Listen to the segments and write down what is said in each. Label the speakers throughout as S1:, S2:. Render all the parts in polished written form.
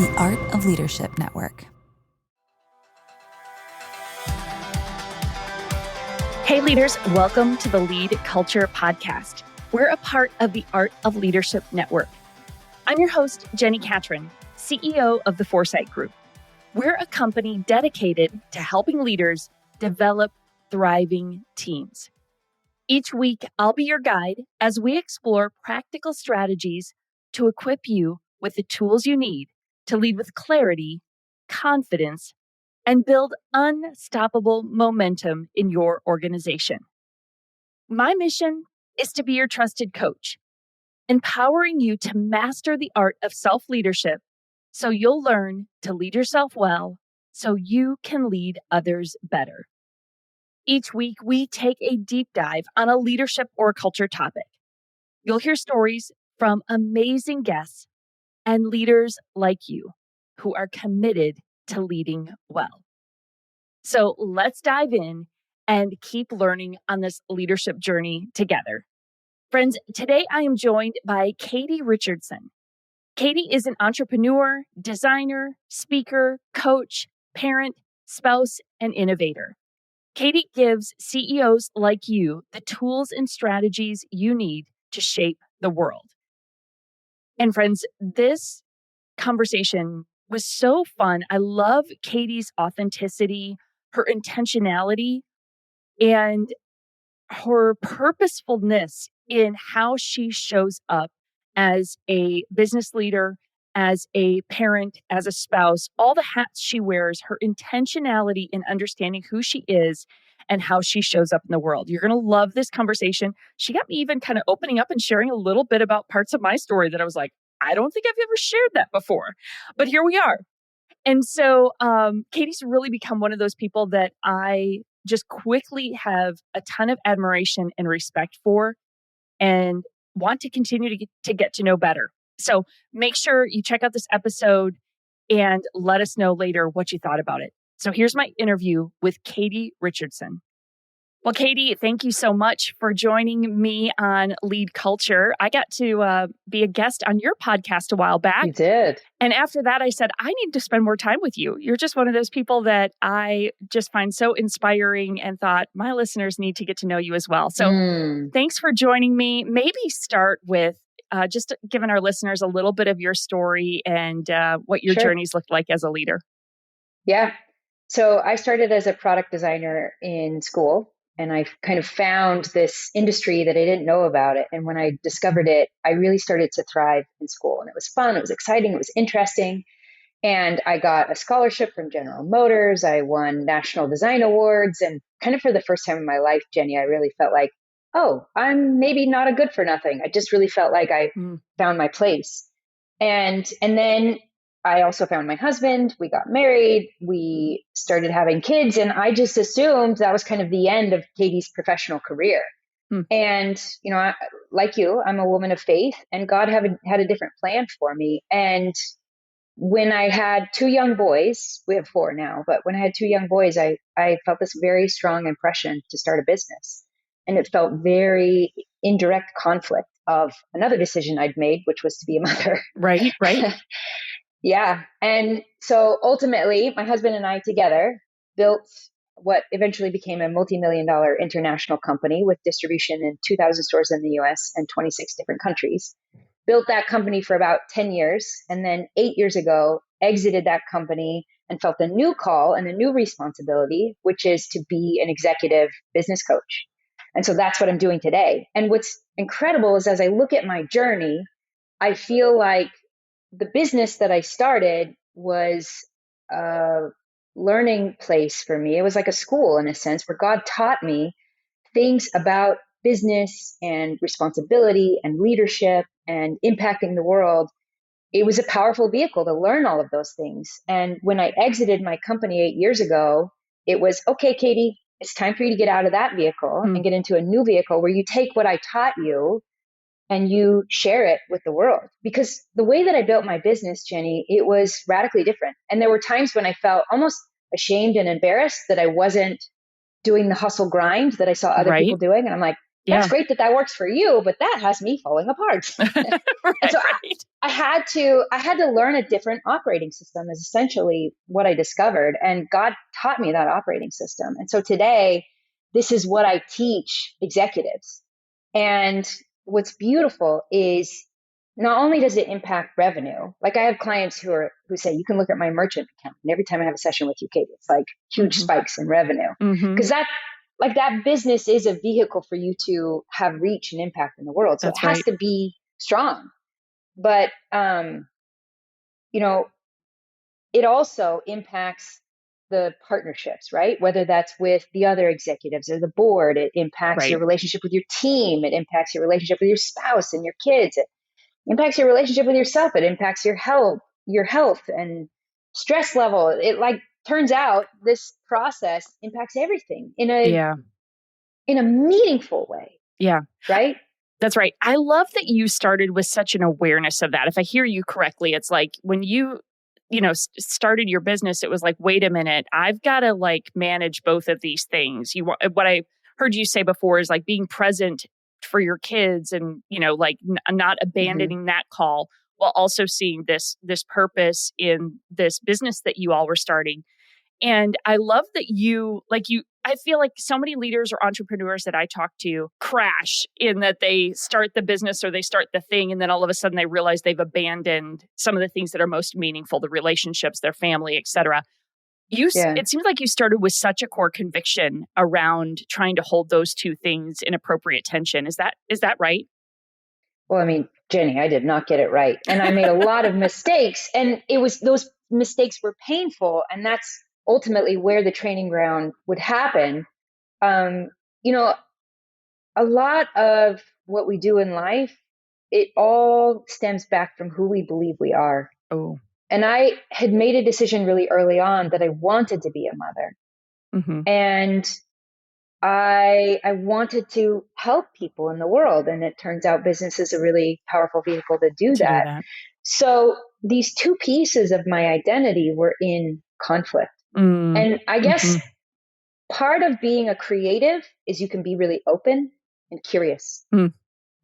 S1: The Art of Leadership Network.
S2: Hey leaders, welcome to the LeadCulture podcast. We're a part of the Art of Leadership Network. I'm your host, Jenni Catron, CEO of the Foresight Group. We're a company dedicated to helping leaders develop thriving teams. Each week, I'll be your guide as we explore practical strategies to equip you with the tools you need to lead with clarity, confidence, and build unstoppable momentum in your organization. My mission is to be your trusted coach, empowering you to master the art of self-leadership so you'll learn to lead yourself well so you can lead others better. Each week, we take a deep dive on a leadership or culture topic. You'll hear stories from amazing guests and leaders like you who are committed to leading well. So let's dive in and keep learning on this leadership journey together. Friends, today I am joined by Katie Richardson. Katie is an entrepreneur, designer, speaker, coach, parent, spouse, and innovator. Katie gives CEOs like you the tools and strategies you need to shape the world. And friends, this conversation was so fun. I love Katie's authenticity, her intentionality, and her purposefulness in how she shows up as a business leader, as a parent, as a spouse, all the hats she wears, her intentionality in understanding who she is and how she shows up in the world. You're going to love this conversation. She got me even kind of opening up and sharing a little bit about parts of my story that I was like, I don't think I've ever shared that before, but here we are. And so Katie's really become one of those people that I just quickly have a ton of admiration and respect for and want to continue to get to know better. So make sure you check out this episode and let us know later what you thought about it. So here's my interview with Katie Richardson. Well, Katie, thank you so much for joining me on LeadCulture. I got to be a guest on your podcast a while back.
S3: You did.
S2: And after that, I said, I need to spend more time with you. You're just one of those people that I just find so inspiring and thought my listeners need to get to know you as well. So thanks for joining me. Maybe start with just giving our listeners a little bit of your story and what your journeys looked like as a leader.
S3: Yeah. So I started as a product designer in school. And I kind of found this industry that I didn't know about it. And when I discovered it, I really started to thrive in school. And it was fun. It was exciting. It was interesting. And I got a scholarship from General Motors. I won national design awards. And kind of for the first time in my life, Jenni, I really felt like, oh, I'm maybe not a good for nothing. I just really felt like I found my place. And then I also found my husband. We got married. We started having kids. And I just assumed that was kind of the end of Katie's professional career. And, you know, like you, I'm a woman of faith, and God had a different plan for me. And when I had two young boys, we have four now, but when I had two young boys, I felt this very strong impression to start a business. And it felt very indirect conflict of another decision I'd made, which was to be a mother.
S2: Right.
S3: Yeah. And so ultimately, my husband and I together built what eventually became a multi-million-dollar international company with distribution in 2,000 stores in the US and 26 different countries. Built that company for about 10 years. And then 8 years ago, exited that company and felt a new call and a new responsibility, which is to be an executive business coach. And so that's what I'm doing today. And what's incredible is as I look at my journey, I feel like the business that I started was a learning place for me. It was like a school in a sense where God taught me things about business and responsibility and leadership and impacting the world. It was a powerful vehicle to learn all of those things. And when I exited my company 8 years ago, it was, okay, Katie, it's time for you to get out of that vehicle and get into a new vehicle where you take what I taught you and you share it with the world. Because the way that I built my business, Jenni, it was radically different. And there were times when I felt almost ashamed and embarrassed that I wasn't doing the hustle grind that I saw other people doing. And I'm like, That's
S2: Yeah.
S3: great that works for you, but that has me falling apart. And so
S2: Right.
S3: I had to learn a different operating system is essentially what I discovered. And God taught me that operating system. And so today, this is what I teach executives. And what's beautiful is not only does it impact revenue, like I have clients who say, you can look at my merchant account. And every time I have a session with you, Katie, it's like huge spikes in revenue. Because that business is a vehicle for you to have reach and impact in the world. So
S2: That's
S3: it has
S2: right.
S3: to be strong. But, it also impacts the partnerships, right? Whether that's with the other executives or the board, it impacts your
S2: Right.
S3: relationship with your team. It impacts your relationship with your spouse and your kids. It impacts your relationship with yourself. It impacts your health and stress level. It turns out this process impacts everything in
S2: Yeah.
S3: a meaningful way,
S2: Yeah.
S3: right?
S2: That's right. I love that you started with such an awareness of that. If I hear you correctly, it's like when started your business, it was like, wait a minute, I've got to manage both of these things. What I heard you say before is like being present for your kids and, not abandoning that call while also seeing this purpose in this business that you all were starting. And I love that I feel like so many leaders or entrepreneurs that I talk to crash in that they start the business or they start the thing. And then all of a sudden they realize they've abandoned some of the things that are most meaningful, the relationships, their family, et cetera.
S3: Yeah.
S2: It seems like you started with such a core conviction around trying to hold those two things in appropriate tension. Is that right?
S3: Well, I mean, Jenny, I did not get it right. And I made a lot of mistakes. And those mistakes were painful. And that's ultimately where the training ground would happen. Um, you know, a lot of what we do in life, it all stems back from who we believe we are.
S2: Oh.
S3: And I had made a decision really early on that I wanted to be a mother.
S2: Mm-hmm.
S3: And I wanted to help people in the world. And it turns out business is a really powerful vehicle to do that. So these two pieces of my identity were in conflict. And I guess part of being a creative is you can be really open and curious. And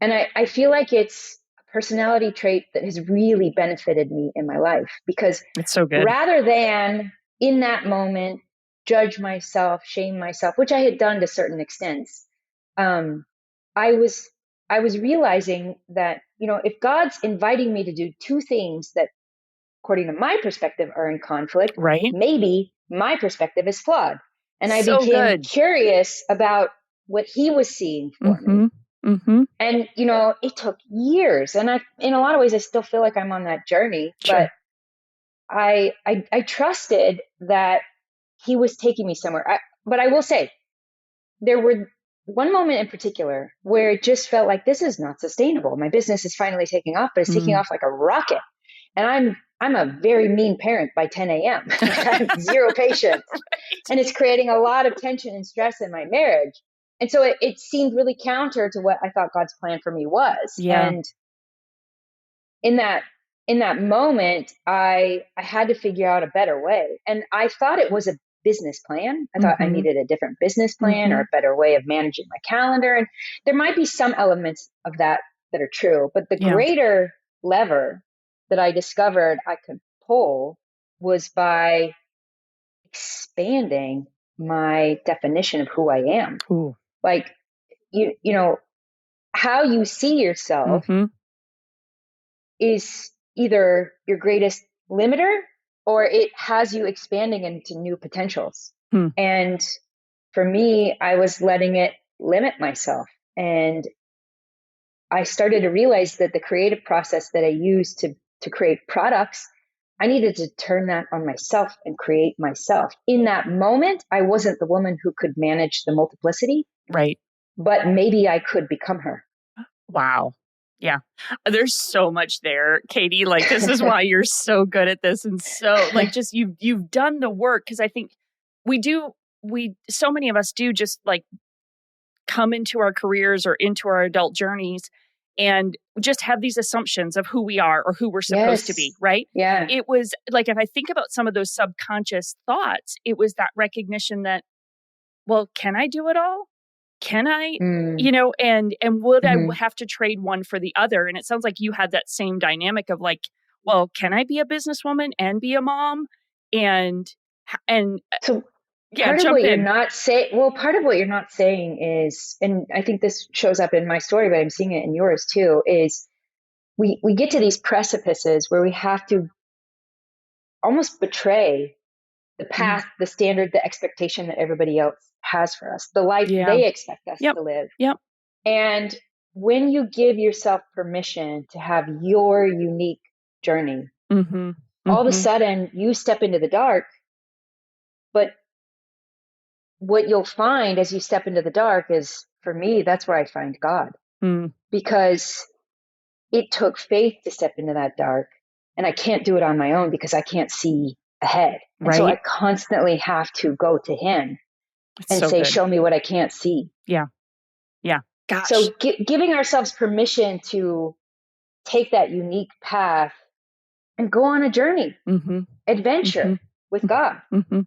S3: I feel like it's a personality trait that has really benefited me in my life because
S2: it's so good.
S3: Rather than in that moment judge myself, shame myself, which I had done to certain extents, I was realizing that, if God's inviting me to do two things that, according to my perspective, are in conflict,
S2: right?
S3: Maybe my perspective is flawed. And I
S2: So
S3: became curious about what he was seeing for me. And, it took years. And in a lot of ways, I still feel like I'm on that journey.
S2: Sure.
S3: But I trusted that he was taking me somewhere. But I will say, there were one moment in particular where it just felt like this is not sustainable. My business is finally taking off, but it's taking off like a rocket. And I'm a very mean parent by 10 a.m. I have zero patience. And it's creating a lot of tension and stress in my marriage. And so it seemed really counter to what I thought God's plan for me was.
S2: Yeah.
S3: And in that moment, I had to figure out a better way. And I thought it was a business plan. I thought I needed a different business plan or a better way of managing my calendar. And there might be some elements of that are true. But the greater lever that I discovered I could pull was by expanding my definition of who I am.
S2: Ooh.
S3: Like, how you see yourself is either your greatest limiter or it has you expanding into new potentials. And for me, I was letting it limit myself. And I started to realize that the creative process that I use to create products, I needed to turn that on myself and create myself. In that moment, I wasn't the woman who could manage the multiplicity.
S2: Right.
S3: But maybe I could become her.
S2: Wow. Yeah. There's so much there, Katie. Like, this is why you're so good at this. And so just you've done the work. Cause I think so many of us do just come into our careers or into our adult journeys and just have these assumptions of who we are or who we're supposed to be. Right.
S3: Yeah.
S2: It was like, if I think about some of those subconscious thoughts, it was that recognition that, well, can I do it all? can I,
S3: Mm,
S2: and would I
S3: hmm
S2: have to trade one for the other? And it sounds like you had that same dynamic of like, well, can I be a businesswoman and be a mom? And, and
S3: So
S2: yeah, jump in.
S3: part of what you're not saying is, and I think this shows up in my story, but I'm seeing it in yours too, is we get to these precipices where we have to almost betray the
S2: Mm,
S3: path, the standard, the expectation that everybody else has for us, the life
S2: yeah.
S3: they expect us
S2: Yep.
S3: to live.
S2: Yep.
S3: And when you give yourself permission to have your unique journey,
S2: Mm-hmm.
S3: all of a
S2: Mm-hmm.
S3: sudden you step into the dark. But what you'll find as you step into the dark is, for me, that's where I find God,
S2: Mm,
S3: because it took faith to step into that dark. And I can't do it on my own because I can't see ahead. And so I
S2: right.
S3: constantly have to go to Him
S2: It's
S3: and
S2: so
S3: say,
S2: good.
S3: show me what I can't see.
S2: Yeah. Yeah. Gosh.
S3: So giving ourselves permission to take that unique path and go on a journey,
S2: Mm-hmm. Mm-hmm.
S3: adventure with God.
S2: Mm-hmm.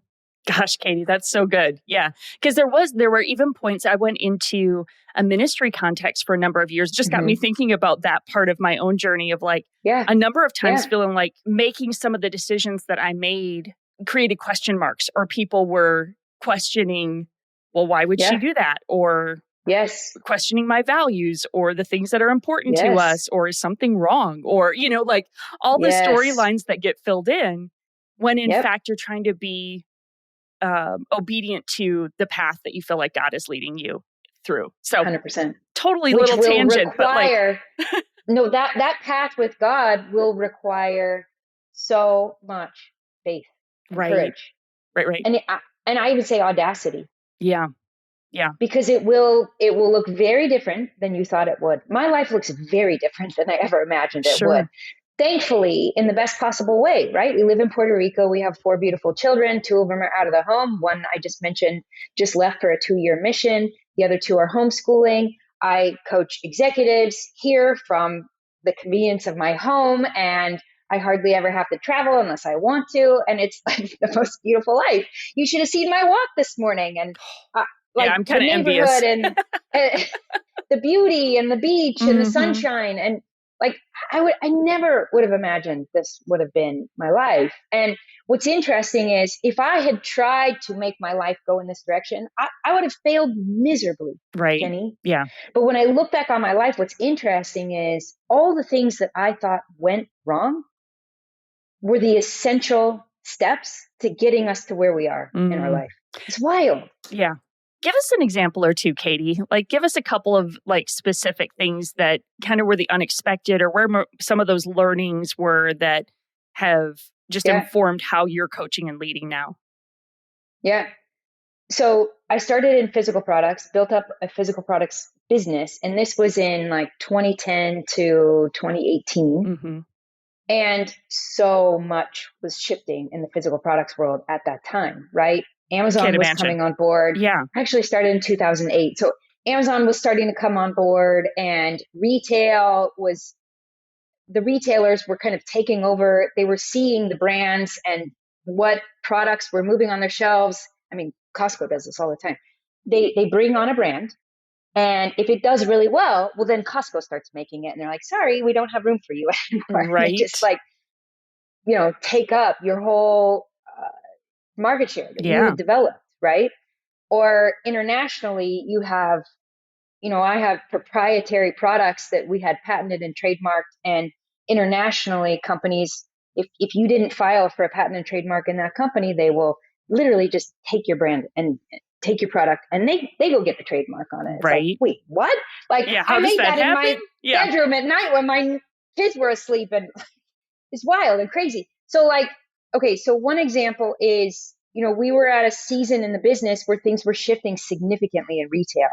S2: Gosh, Katie, that's so good. Yeah. Because there were even points I went into a ministry context for a number of years, just got me
S3: Hmm
S2: thinking about that part of my own journey of like
S3: Yeah.
S2: a number of times
S3: Yeah.
S2: feeling like making some of the decisions that I made created question marks, or people were questioning, well, why would she
S3: Yeah.
S2: do that? Or
S3: Yes.
S2: questioning my values or the things that are important to
S3: Yes.
S2: us, or is something wrong? Or, like all the
S3: Yes.
S2: storylines that get filled in when in
S3: Yep.
S2: fact you're trying to be obedient to the path that you feel like God is leading you through. So
S3: 100%.
S2: totally
S3: Which
S2: little
S3: will
S2: tangent, but like,
S3: require, no, that path with God will require so much faith and
S2: right,
S3: courage.
S2: right.
S3: And I even say audacity,
S2: Yeah. Yeah.
S3: because it will look very different than you thought it would. My life looks very different than I ever imagined it would.
S2: Sure.
S3: Thankfully, in the best possible way, right? We live in Puerto Rico. We have 4 beautiful children. 2 of them are out of the home. One I just mentioned just left for a 2-year mission. The other 2 are homeschooling. I coach executives here from the convenience of my home, and I hardly ever have to travel unless I want to. And it's like the most beautiful life. You should have seen my walk this morning, and uh,
S2: Yeah,
S3: like
S2: I'm
S3: the
S2: kind of
S3: neighborhood
S2: envious.
S3: and uh, the beauty and the beach and the
S2: Mm-hmm.
S3: sunshine. And like, I never would have imagined this would have been my life. And what's interesting is, if I had tried to make my life go in this direction, I would have failed miserably,
S2: Right.
S3: Jenny.
S2: Yeah.
S3: But when I look back on my life, what's interesting is all the things that I thought went wrong were the essential steps to getting us to where we are in our
S2: Mm,
S3: life. It's wild.
S2: yeah. Give us an example or two, Katie. Like, give us a couple of like specific things that kind of were the unexpected, or where some of those learnings were that have just
S3: Yeah.
S2: informed how you're coaching and leading now.
S3: Yeah. So I started in physical products, built up a physical products business, and this was in like 2010 to 2018.
S2: Mm-hmm.
S3: And so much was shifting in the physical products world at that time, right?
S2: Can't
S3: Amazon was
S2: imagine.
S3: coming on board.
S2: Yeah.
S3: I actually started in 2008. So Amazon was starting to come on board, and the retailers were kind of taking over. They were seeing the brands and what products were moving on their shelves. I mean, Costco does this all the time. They bring on a brand, and if it does really well, then Costco starts making it, and they're like, sorry, we don't have room for you anymore. And they
S2: Right.
S3: just like, take up your whole market share that you
S2: Yeah.
S3: had developed, right? Or internationally, I have proprietary products that we had patented and trademarked, and internationally, companies, if you didn't file for a patent and trademark in that company, they will literally just take your brand and take your product, and they go get the trademark on it. It's like,
S2: Right.
S3: wait, what? Like,
S2: Yeah.
S3: I
S2: How does
S3: made
S2: that
S3: that in
S2: happen?
S3: my
S2: Yeah.
S3: bedroom at night when my kids were asleep, and it's wild and crazy. So like, okay, so one example is, we were at a season in the business where things were shifting significantly in retail.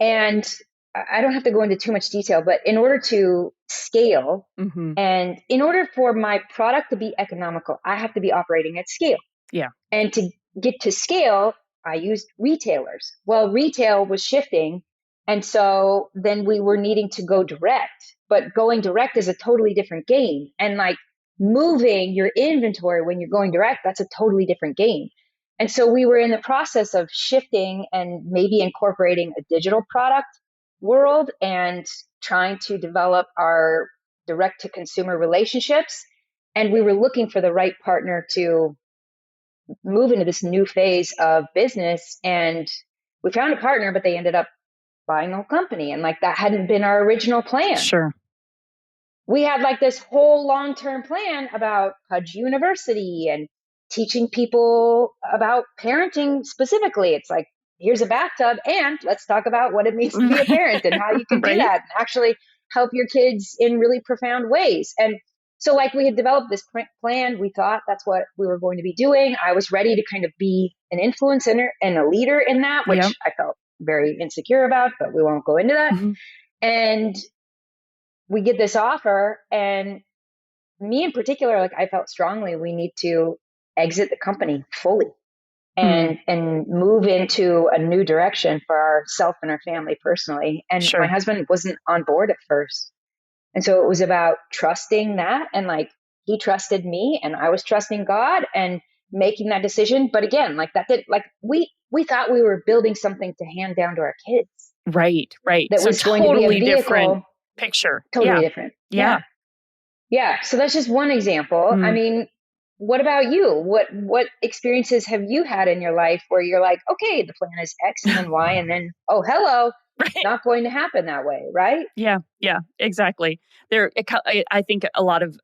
S3: And I don't have to go into too much detail, but in order to scale,
S2: Mm-hmm.
S3: and in order for my product to be economical, I have to be operating at scale.
S2: Yeah.
S3: And to get to scale, I used retailers. Well, retail was shifting. And so then we were needing to go direct, but going direct is a totally different game. And like moving your inventory when you're going direct, that's a totally different game. And so we were in the process of shifting and maybe incorporating a digital product world and trying to develop our direct to consumer relationships. And we were looking for the right partner to move into this new phase of business. And we found a partner, but they ended up buying the whole company. And like that hadn't been our original plan.
S2: Sure.
S3: We had like this whole long-term plan about Pudge University and teaching people about parenting specifically. It's like, here's a bathtub and let's talk about what it means to be a parent and how you can do
S2: Right.
S3: that and actually help your kids in really profound ways. And so like we had developed this plan. We thought that's what we were going to be doing. I was ready to kind of be an influencer and a leader in that, which
S2: Yep.
S3: I felt very insecure about, but we won't go into that.
S2: Mhm.
S3: And we get this offer, and me in particular, like I felt strongly we need to exit the company fully and move into a new direction for ourselves and our family personally. And
S2: Sure.
S3: my husband wasn't on board at first. And so it was about trusting that, and like he trusted me and I was trusting God and making that decision. But again, like that did like we thought we were building something to hand down to our kids.
S2: Right.
S3: That
S2: So
S3: was going to be a
S2: totally
S3: vehicle.
S2: different picture.
S3: Totally different.
S2: Yeah.
S3: Yeah. So that's just one example. I mean, what about you? What experiences have you had in your life where you're like, okay, the plan is X and then Y and then, oh, hello,
S2: Right.
S3: not going to happen that way, right?
S2: Yeah, exactly. I think a lot of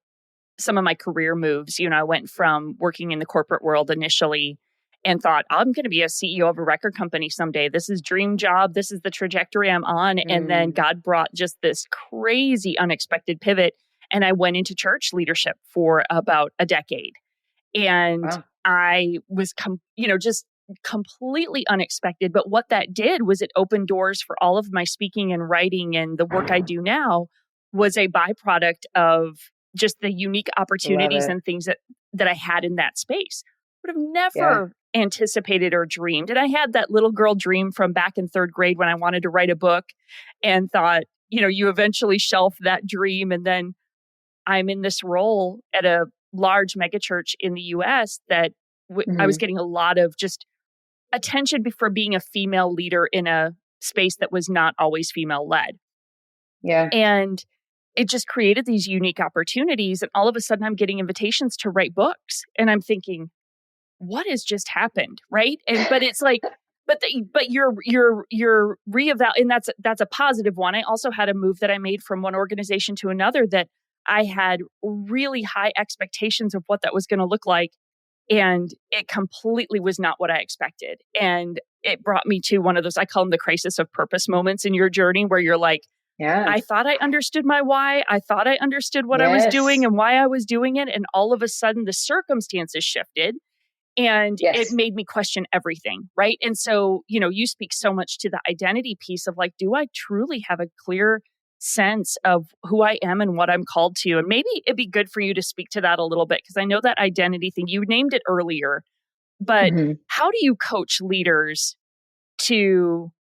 S2: some of my career moves, I went from working in the corporate world initially and thought, I'm going to be a CEO of a record company someday. This is dream job. This is the trajectory I'm on. And then God brought just this crazy unexpected pivot. And I went into church leadership for about a decade. And
S3: Wow.
S2: I was, just completely unexpected. But what that did was it opened doors for all of my speaking and writing, and the work I do now was a byproduct of just the unique opportunities and things that I had in that space. Would have never anticipated or dreamed. And I had that little girl dream from back in third grade when I wanted to write a book and thought, you eventually shelf that dream. And then I'm in this role at a large megachurch in the US that I was getting a lot of just attention for being a female leader in a space that was not always female led.
S3: Yeah.
S2: And it just created these unique opportunities. And all of a sudden I'm getting invitations to write books. And I'm thinking, what has just happened? Right. But it's like, but you're and that's a positive one. I also had a move that I made from one organization to another that I had really high expectations of what that was going to look like. And it completely was not what I expected. And it brought me to one of those, I call them the crisis of purpose moments in your journey where you're like, I thought I understood my why. I thought I understood what I was doing and why I was doing it. And all of a sudden the circumstances shifted and it made me question everything. Right. And so, you speak so much to the identity piece of like, do I truly have a clear sense of who I am and what I'm called to? And maybe it'd be good for you to speak to that a little bit, because I know that identity thing, you named it earlier, but how do you coach leaders to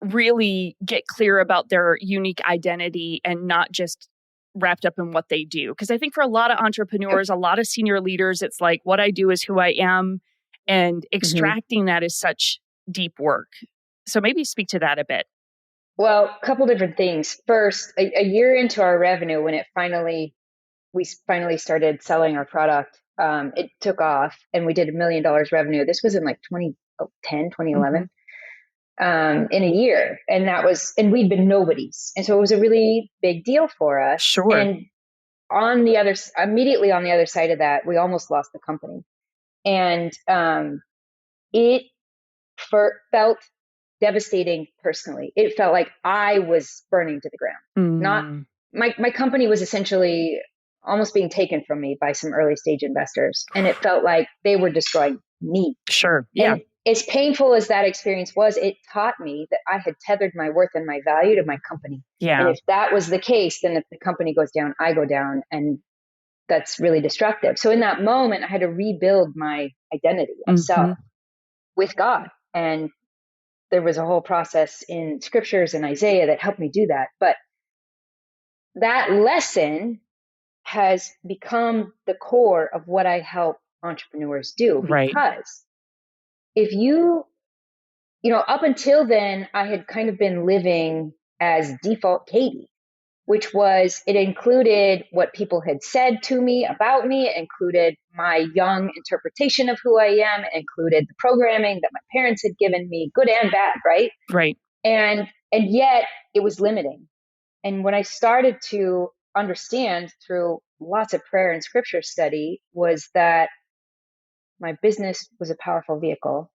S2: really get clear about their unique identity and not just wrapped up in what they do? Because I think for a lot of entrepreneurs, a lot of senior leaders, it's like what I do is who I am, and extracting that is such deep work. So maybe speak to that a bit.
S3: Well, a couple different things. First, a year into our revenue, when we finally started selling our product, it took off and we did $1 million revenue. This was in like 2010, 2011, in a year. And we'd been nobodies. And so it was a really big deal for us.
S2: Sure.
S3: And immediately on the other side of that, we almost lost the company. And it felt devastating personally. It felt like I was burning to the ground. Not my company was essentially almost being taken from me by some early stage investors. And it felt like they were destroying me.
S2: Sure. Yeah.
S3: And as painful as that experience was, it taught me that I had tethered my worth and my value to my company.
S2: Yeah.
S3: And if that was the case, then if the company goes down, I go down. And that's really destructive. So in that moment, I had to rebuild my identity of self with God. And there was a whole process in scriptures and Isaiah that helped me do that. But that lesson has become the core of what I help entrepreneurs do.
S2: Right.
S3: Because if up until then, I had kind of been living as default Katie, which was, it included what people had said to me about me, it included my young interpretation of who I am, it included the programming that my parents had given me, good and bad, right?
S2: Right.
S3: And yet it was limiting. And when I started to understand through lots of prayer and scripture study was that my business was a powerful vehicle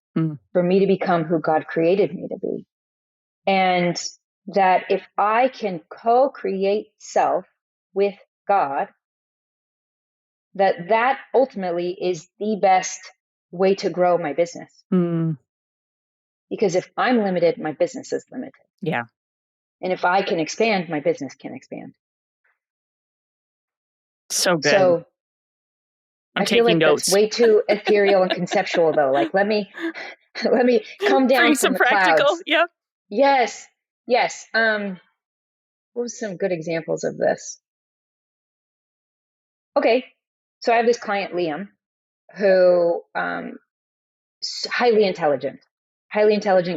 S3: for me to become who God created me to be. And that if I can co-create self with God, that ultimately is the best way to grow my business. Because if I'm limited, my business is limited.
S2: Yeah.
S3: And if I can expand, my business can expand.
S2: So good.
S3: So
S2: I feel like
S3: notes. That's way too ethereal and conceptual, though. Like, let me come down
S2: bring
S3: from
S2: some
S3: the
S2: practical.
S3: clouds.
S2: Yep.
S3: Yes. What was some good examples of this? Okay, so I have this client, Liam, who highly intelligent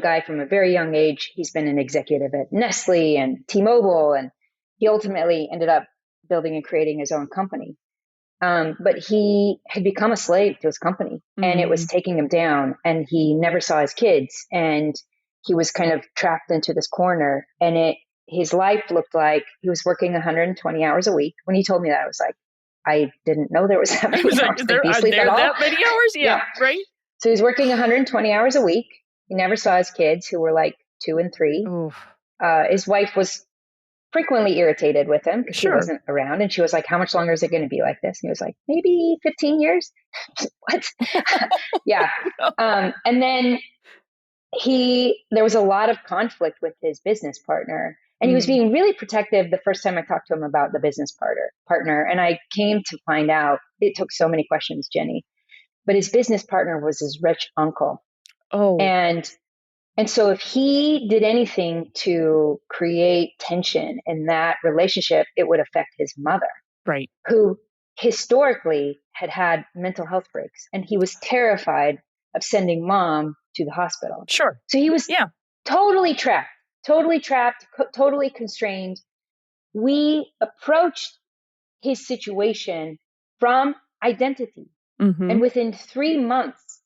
S3: guy from a very young age. He's been an executive at Nestle and T-Mobile, and he ultimately ended up building and creating his own company. But he had become a slave to his company, and it was taking him down, and he never saw his kids, and he was kind of trapped into this corner, and his life looked like he was working 120 hours a week. When he told me that, I was like, I didn't know there was that many hours.
S2: Are there that many hours? Yeah, right.
S3: So he's working 120 hours a week. He never saw his kids, who were like 2 and 3. His wife was frequently irritated with him because he wasn't around. And she was like, how much longer is it going to be like this? And he was like, maybe 15 years. What? Yeah. And then there was a lot of conflict with his business partner. And he was being really protective the first time I talked to him about the business partner. And I came to find out, it took so many questions, Jenny, but his business partner was his rich uncle.
S2: Oh.
S3: And so if he did anything to create tension in that relationship, it would affect his mother.
S2: Right.
S3: Who historically had mental health breaks. And he was terrified of sending mom to the hospital.
S2: Sure.
S3: So he was totally trapped, totally constrained. We approached his situation from identity. And within 3 months,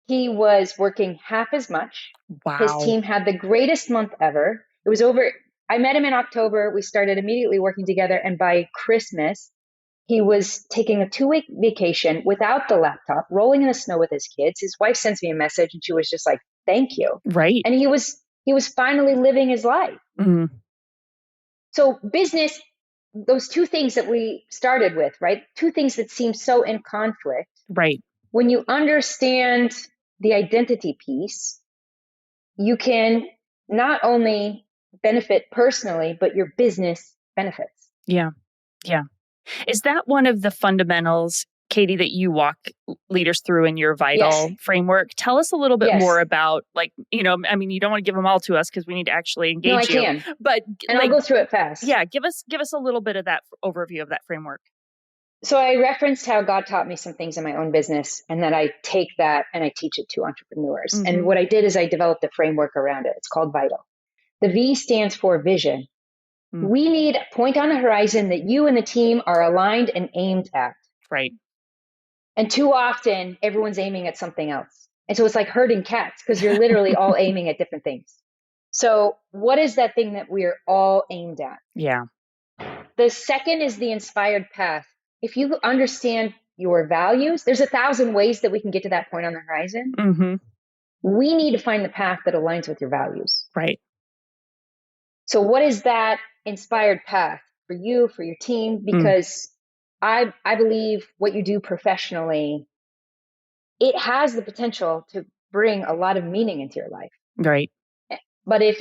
S3: he was working half as much.
S2: Wow.
S3: His team had the greatest month ever. It was over. I met him in October. We started immediately working together. And by Christmas, he was taking a 2-week vacation without the laptop, rolling in the snow with his kids. His wife sends me a message and she was just like, thank you.
S2: Right.
S3: And he was finally living his life. So business, those two things that we started with, right? Two things that seem so in conflict.
S2: Right.
S3: When you understand the identity piece, you can not only benefit personally, but your business benefits.
S2: Yeah. Yeah. Is that one of the fundamentals, Katie, that you walk leaders through in your Vital framework? Tell us a little bit more about, you don't want to give them all to us because we need to actually engage you.
S3: No, I can.
S2: But
S3: I'll go through it fast.
S2: Yeah, give us a little bit of that overview of that framework.
S3: So I referenced how God taught me some things in my own business, and then I take that and I teach it to entrepreneurs. And what I did is I developed a framework around it. It's called Vital. The V stands for vision. We need a point on the horizon that you and the team are aligned and aimed at.
S2: Right.
S3: And too often, everyone's aiming at something else. And so it's like herding cats because you're literally all aiming at different things. So what is that thing that we're all aimed at?
S2: Yeah.
S3: The second is the inspired path. If you understand your values, there's 1,000 ways that we can get to that point on the horizon. We need to find the path that aligns with your values.
S2: Right.
S3: So what is that inspired path for you, for your team? Because I believe what you do professionally, it has the potential to bring a lot of meaning into your life.
S2: Right.
S3: But if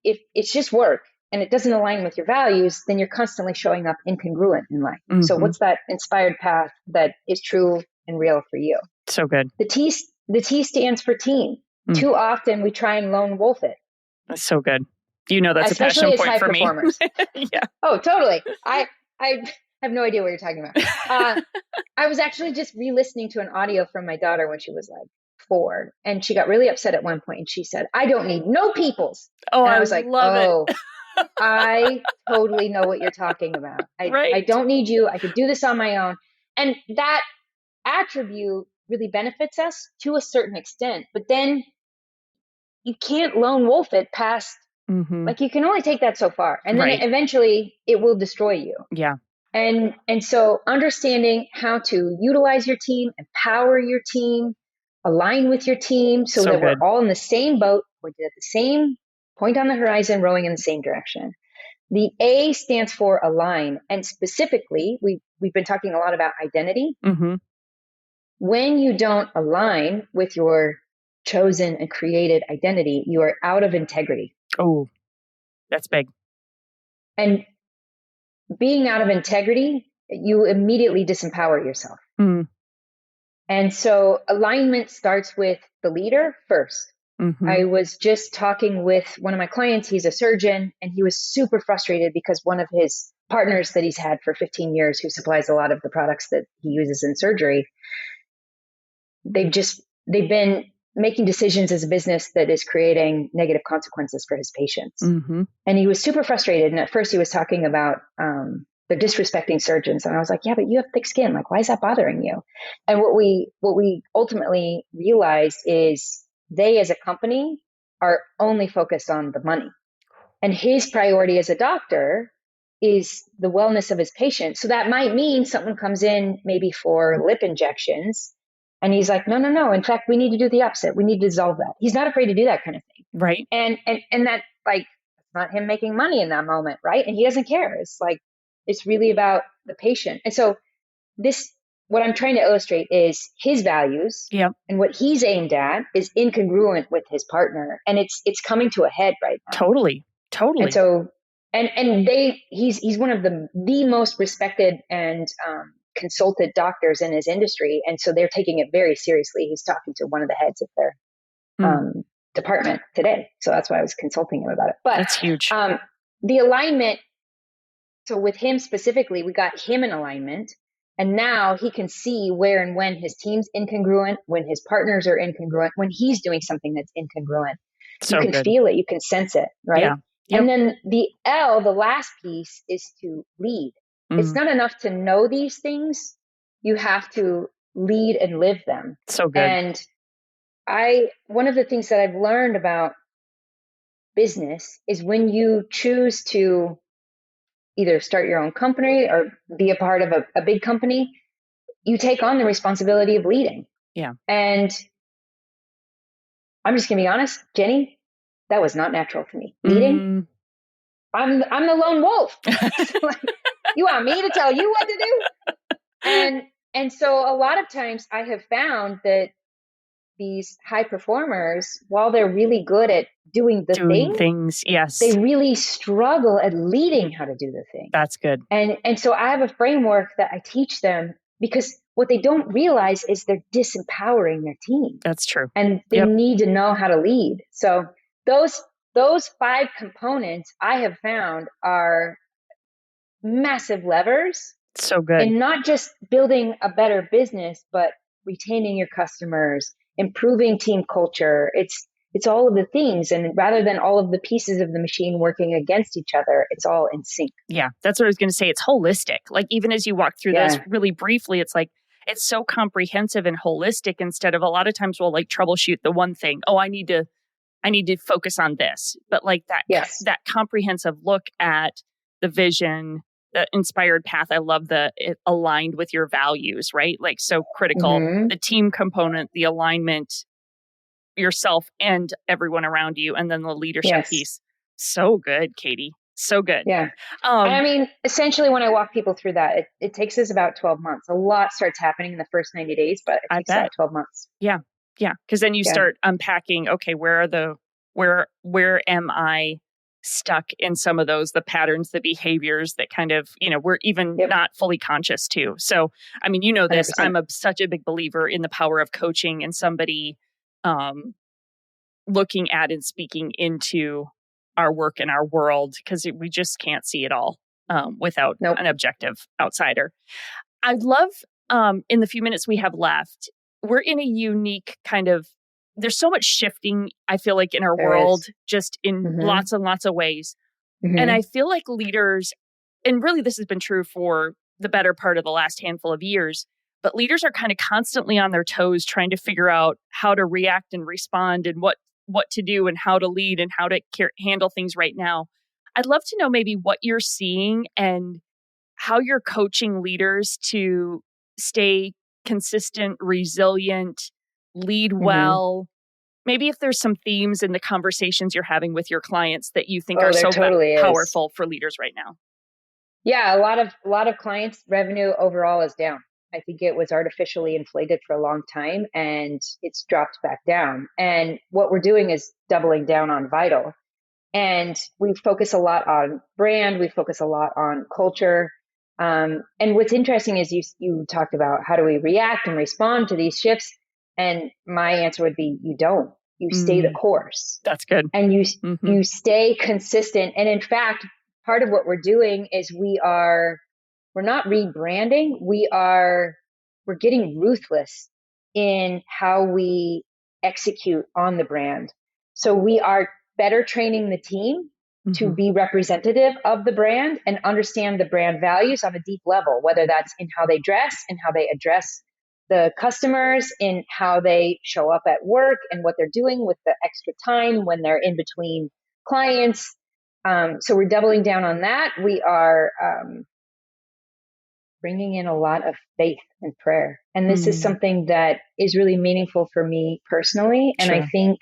S3: it's just work and it doesn't align with your values, then you're constantly showing up incongruent in life. So what's that inspired path that is true and real for you?
S2: So good.
S3: The T stands for team. Too often we try and lone wolf it.
S2: That's so good. That's
S3: especially
S2: a passion point for me.
S3: Performers.
S2: Yeah.
S3: Oh, totally. I have no idea what you're talking about. I was actually just re-listening to an audio from my daughter when she was like 4, and she got really upset at one point, and she said, "I don't need no peoples."
S2: Oh,
S3: And I
S2: I
S3: was like,
S2: love it.
S3: "Oh, I totally know what you're talking about. I
S2: Right.
S3: don't need you. I could do this on my own." And that attribute really benefits us to a certain extent, but then you can't lone wolf it past,
S2: Mm-hmm.
S3: like you can only take that so far. And then
S2: Right.
S3: eventually it will destroy you.
S2: Yeah.
S3: And so understanding how to utilize your team, empower your team, align with your team so
S2: So
S3: that we're
S2: good.
S3: all in the same boat, pointed at the same point on the horizon, rowing in the same direction. The A stands for align. And specifically, we've been talking a lot about identity.
S2: Mm-hmm.
S3: When you don't align with your chosen and created identity, you are out of integrity.
S2: Oh, that's big.
S3: And being out of integrity, you immediately disempower yourself.
S2: Mm.
S3: And so alignment starts with the leader first.
S2: Mm-hmm.
S3: I was just talking with one of my clients. He's a surgeon, and he was super frustrated because one of his partners that he's had for 15 years, who supplies a lot of the products that he uses in surgery, they've been making decisions as a business that is creating negative consequences for his patients.
S2: Mm-hmm.
S3: And he was super frustrated. And at first he was talking about they're disrespecting surgeons. And I was like, yeah, but you have thick skin. Like, why is that bothering you? And what we ultimately realized is they as a company are only focused on the money. And his priority as a doctor is the wellness of his patient. So that might mean someone comes in maybe for lip injections, and he's like, no. In fact, we need to do the opposite. We need to dissolve that. He's not afraid to do that kind of thing.
S2: Right.
S3: And that, like, it's not him making money in that moment, right? And he doesn't care. It's like, it's really about the patient. And so what I'm trying to illustrate is his values.
S2: Yep.
S3: And what he's aimed at is incongruent with his partner. And it's coming to a head right now.
S2: Totally.
S3: And so, he's one of the most respected and consulted doctors in his industry. And so they're taking it very seriously. He's talking to one of the heads of their department today. So that's why I was consulting him about it. But
S2: that's huge.
S3: The alignment. So with him specifically, we got him in alignment, and now he can see where and when his team's incongruent, when his partners are incongruent, when he's doing something that's incongruent.
S2: So
S3: you can
S2: good.
S3: feel it. You can sense it. Right.
S2: Yeah. Yep.
S3: And then the L, the last piece, is to lead. It's not enough to know these things. You have to lead and live them.
S2: So good.
S3: And one of the things that I've learned about business is when you choose to either start your own company or be a part of a big company, you take on the responsibility of leading.
S2: Yeah.
S3: And I'm just going to be honest, Jenny, that was not natural to me. Leading, I'm the lone wolf. Like, you want me to tell you what to do? And so a lot of times I have found that these high performers, while they're really good at doing
S2: things, yes,
S3: they really struggle at leading how to do the thing.
S2: That's good.
S3: And so I have a framework that I teach them, because what they don't realize is they're disempowering their team.
S2: That's true.
S3: And they need to know how to lead. So those 5 components I have found are massive levers.
S2: So good.
S3: And not just building a better business, but retaining your customers, improving team culture. It's all of the things. And rather than all of the pieces of the machine working against each other, it's all in sync.
S2: Yeah, that's what I was going to say. It's holistic. Like, even as you walk through this really briefly, it's like, it's so comprehensive and holistic, instead of a lot of times we'll like troubleshoot the one thing. Oh, I need to focus on this. But like that comprehensive look at the vision, the inspired path. I love it aligned with your values, right? Like, so critical.
S3: Mm-hmm.
S2: The team component, the alignment, yourself and everyone around you, and then the leadership piece. So good, Katie. So good.
S3: Yeah. I mean, essentially, when I walk people through that, it takes us about 12 months. A lot starts happening in the first 90 days, but it takes about 12 months.
S2: Yeah. Yeah. Because then you start unpacking, okay, where am I stuck in some of the patterns, the behaviors that kind of, we're even not fully conscious to. So, I mean, this, 100%. I'm such a big believer in the power of coaching and somebody looking at and speaking into our work and our world, because we just can't see it all without an objective outsider. I'd love in the few minutes we have left, we're in a unique kind of, there's so much shifting, I feel like, in our
S3: There
S2: world,
S3: is.
S2: just in
S3: Mm-hmm.
S2: lots and lots of ways. And
S3: Mm-hmm.
S2: I feel like leaders, and really this has been true for the better part of the last handful of years, but leaders are kind of constantly on their toes trying to figure out how to react and respond and what to do and how to lead and how to handle things right now. I'd love to know maybe what you're seeing and how you're coaching leaders to stay consistent, resilient, lead
S3: Mm-hmm.
S2: well. Maybe if there's some themes in the conversations you're having with your clients that you think
S3: Oh,
S2: are
S3: there
S2: so
S3: totally is.
S2: powerful for leaders right now.
S3: Yeah, a lot of clients' revenue overall is down. I think it was artificially inflated for a long time and it's dropped back down. And what we're doing is doubling down on Vital. And we focus a lot on brand, we focus a lot on culture. And what's interesting is you talked about how do we react and respond to these shifts? And my answer would be you don't. You stay the course.
S2: That's good.
S3: And
S2: Mm-hmm.
S3: you stay consistent. And in fact, part of what we're doing is we're not rebranding. We're getting ruthless in how we execute on the brand. So we are better training the team to be representative of the brand and understand the brand values on a deep level, whether that's in how they dress and how they address the customers, in how they show up at work and what they're doing with the extra time when they're in between clients. So we're doubling down on that. We are bringing in a lot of faith and prayer. And this is something that is really meaningful for me personally. And I think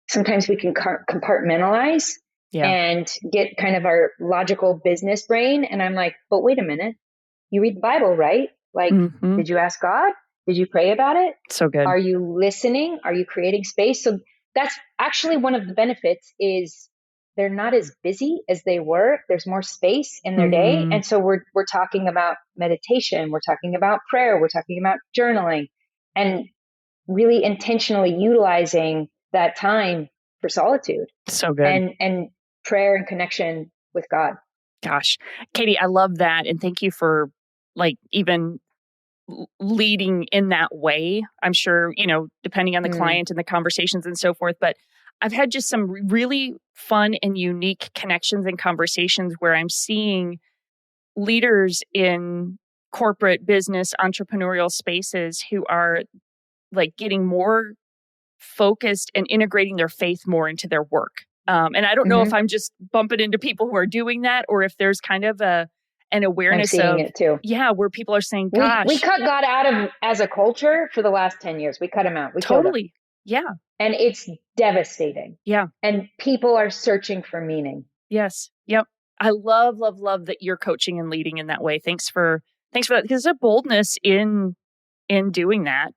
S3: sometimes we can compartmentalize and get kind of our logical business brain. And I'm like, but wait a minute, you read the Bible, right? Like, did you ask God? Did you pray about it?
S2: So good.
S3: Are you listening? Are you creating space? So that's actually one of the benefits is they're not as busy as they were. There's more space in their day. And so we're talking about meditation. We're talking about prayer. We're talking about journaling and really intentionally utilizing that time for solitude.
S2: So good.
S3: And prayer and connection with God.
S2: Gosh, Katie, I love that. And thank you for even leading in that way. I'm sure, depending on the client and the conversations and so forth, but I've had just some really fun and unique connections and conversations where I'm seeing leaders in corporate business, entrepreneurial spaces who are getting more focused and integrating their faith more into their work. And I don't know if I'm just bumping into people who are doing that or if there's kind of an awareness
S3: I'm seeing it too.
S2: Yeah, where people are saying, gosh.
S3: We cut God out of as a culture for the last 10 years. We cut him out. We killed him.
S2: Yeah.
S3: And it's devastating.
S2: Yeah.
S3: And people are searching for meaning.
S2: Yes. Yep. I love that you're coaching and leading in that way. Thanks for that. Because there's a boldness in doing that.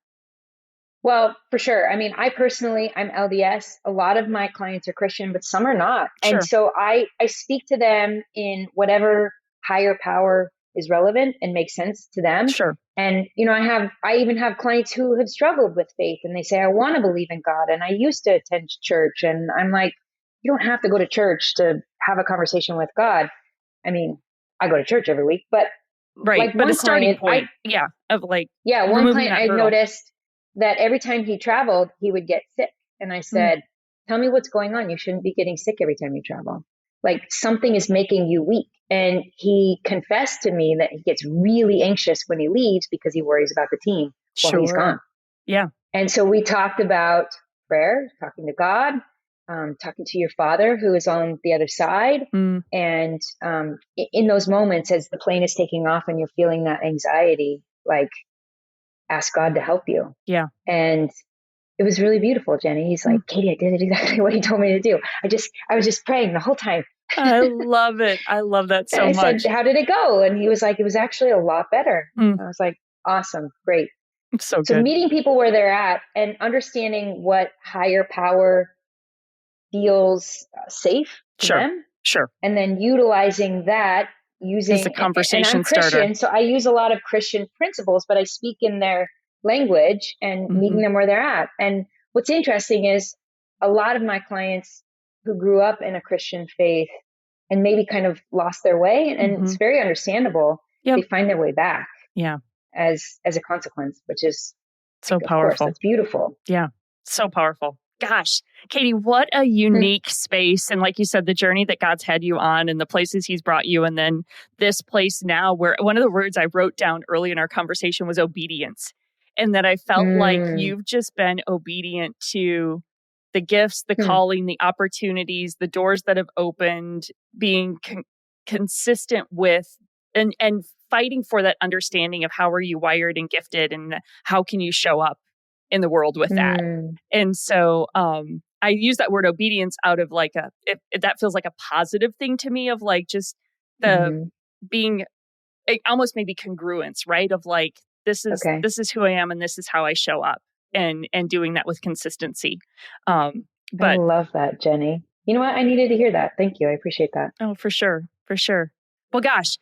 S3: Well, for sure. I mean, I'm LDS. A lot of my clients are Christian, but some are not.
S2: Sure.
S3: And so I speak to them in whatever higher power is relevant and makes sense to them.
S2: Sure.
S3: And, I even have clients who have struggled with faith and they say, I want to believe in God. And I used to attend church. And I'm like, you don't have to go to church to have a conversation with God. I mean, I go to church every week, but
S2: right. But a starting point.
S3: One client I noticed that every time he traveled, he would get sick. And I said, tell me what's going on. You shouldn't be getting sick every time you travel. Like something is making you weak. And he confessed to me that he gets really anxious when he leaves because he worries about the team while he's gone.
S2: Yeah.
S3: And so we talked about prayer, talking to God, talking to your father who is on the other side. And in those moments, as the plane is taking off and you're feeling that anxiety, ask God to help you.
S2: Yeah.
S3: And it was really beautiful, Jenny. He's like, Katie, I did it exactly what he told me to do. I was just praying the whole time.
S2: I love it. I love that so much.
S3: I said, how did it go? And he was like, it was actually a lot better. I was like, awesome. Great.
S2: So good.
S3: So meeting people where they're at and understanding what higher power feels safe to them.
S2: Sure.
S3: And then utilizing that using
S2: as a conversation
S3: and I'm Christian,
S2: starter.
S3: So I use a lot of Christian principles, but I speak in their language and meeting them where they're at. And what's interesting is a lot of my clients who grew up in a Christian faith and maybe kind of lost their way, and it's very understandable. They find their way back.
S2: Yeah.
S3: as a consequence, which is
S2: so
S3: like, of course,
S2: powerful.
S3: that's beautiful.
S2: Yeah. So powerful. Gosh, Katie, what a unique space. And like you said, the journey that God's had you on and the places he's brought you. And then this place now where one of the words I wrote down early in our conversation was obedience. And that I felt like you've just been obedient to the gifts, the calling, the opportunities, the doors that have opened, being consistent with and fighting for that understanding of how are you wired and gifted and how can you show up in the world with that. And so I use that word obedience out of like that feels like a positive thing to me of like just the being almost maybe congruence, right? Of like, this is who I am and this is how I show up and doing that with consistency.
S3: I love that, Jenny. You know what? I needed to hear that. Thank you. I appreciate that.
S2: Oh, for sure. For sure. Well, gosh,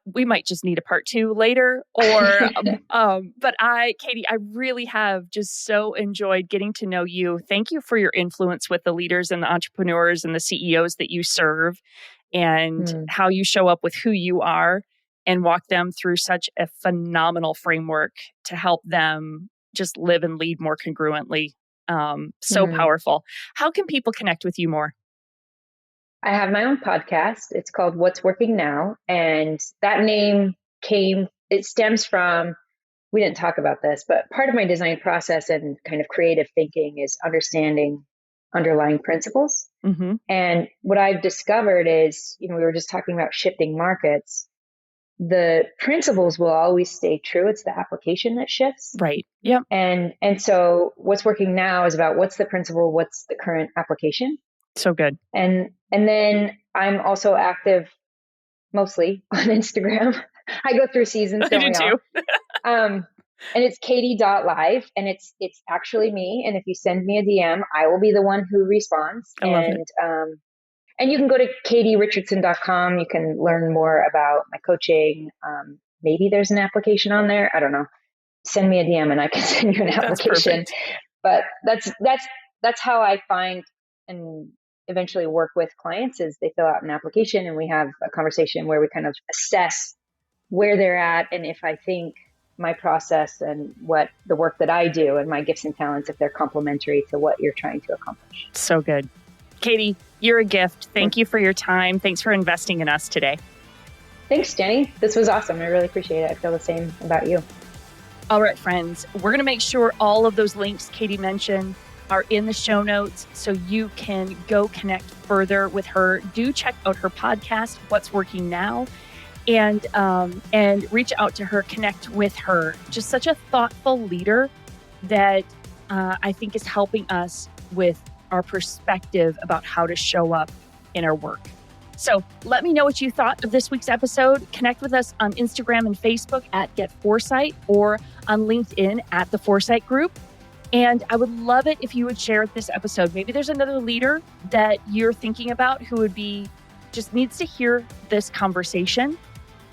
S2: we might just need a part 2 later or, but Katie, I really have just so enjoyed getting to know you. Thank you for your influence with the leaders and the entrepreneurs and the CEOs that you serve and how you show up with who you are and walk them through such a phenomenal framework to help them just live and lead more congruently. So powerful. How can people connect with you more?
S3: I have my own podcast. It's called What's Working Now. And that name it stems from, we didn't talk about this, but part of my design process and kind of creative thinking is understanding underlying principles. And what I've discovered is, we were just talking about shifting markets. The principles will always stay true. It's the application that shifts.
S2: Right. Yep.
S3: And so what's working now is about what's the principle, what's the current application.
S2: So good.
S3: And then I'm also active mostly on Instagram. I go through seasons.
S2: I do too.
S3: And it's Katie.live and it's actually me. And if you send me a DM, I will be the one who responds.
S2: I love it.
S3: And you can go to KatieRichardson.com. You can learn more about my coaching. Maybe there's an application on there. I don't know. Send me a DM and I can send you an application. But that's how I find and eventually work with clients is they fill out an application and we have a conversation where we kind of assess where they're at and if I think my process and what the work that I do and my gifts and talents, if they're complementary to what you're trying to accomplish.
S2: So good. Katie, you're a gift. Thank you for your time. Thanks for investing in us today.
S3: Thanks, Jenny. This was awesome. I really appreciate it. I feel the same about you.
S2: All right, friends, we're going to make sure all of those links Katie mentioned are in the show notes so you can go connect further with her. Do check out her podcast, What's Working Now, and reach out to her, connect with her. Just such a thoughtful leader that I think is helping us with our perspective about how to show up in our work. So let me know what you thought of this week's episode. Connect with us on Instagram and Facebook at Get Foresight or on LinkedIn at The Foresight Group. And I would love it if you would share this episode. Maybe there's another leader that you're thinking about who just needs to hear this conversation.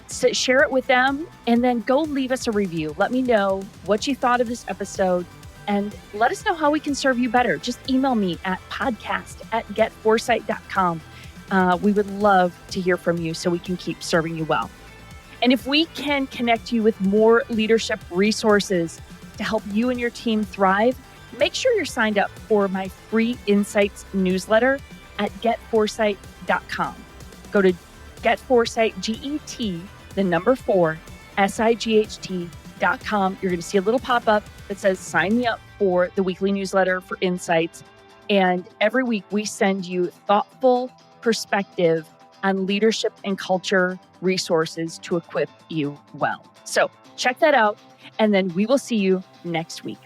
S2: So share it with them and then go leave us a review. Let me know what you thought of this episode and let us know how we can serve you better. Just email me at podcast@getforesight.com. We would love to hear from you so we can keep serving you well. And if we can connect you with more leadership resources to help you and your team thrive, make sure you're signed up for my free Insights newsletter at getforesight.com. Go to getforesight, GET4SIGHT.com. You're going to see a little pop-up that says sign me up for the weekly newsletter for Insights. And every week we send you thoughtful perspective on leadership and culture resources to equip you well. So check that out. And then we will see you next week.